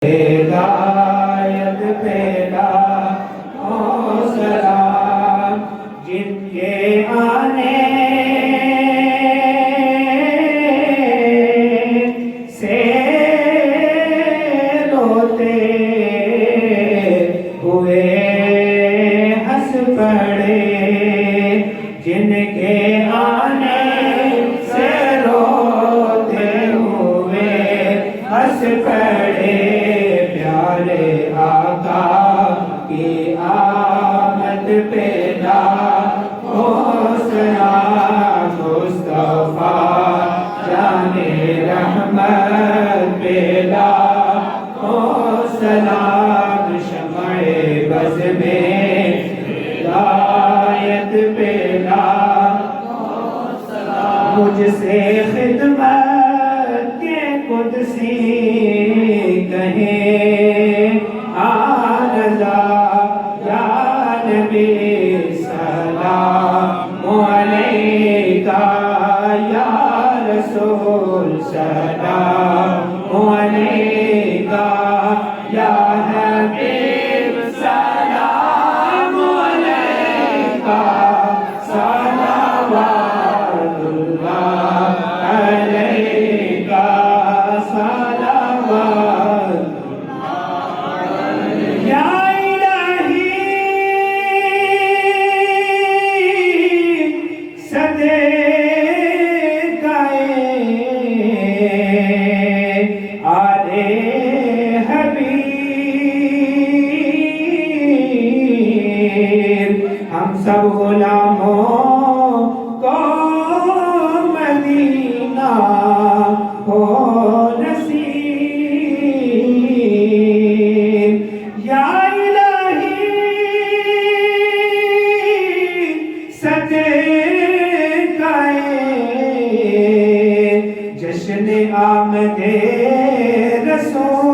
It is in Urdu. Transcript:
ہدایت پھیلا او سلام جن کے آنے سے روتے ہوئے ہنس پڑے جن کے آنے سے روتے ہوئے ہنس پڑے پیارے آقا کی آمد پیدا ہو سلام مصطفیٰ جانے رحمت پیدا ہو سلام شمع بز میں ہدایت پیدا ہو سلام مجھ سے خدمت کے قدسی کہیں آنزا یا نبی سلام علیکہ یا رسول سلام علیکہ یا حبیب سلام علیکہ صلوات اللہ علیکہ صلوات یا الہی صدقہ آلِ حبیب ہم سب غلاموں کو مدینہ ہو نصیب یا الہی صدقہ جشن آمد رسول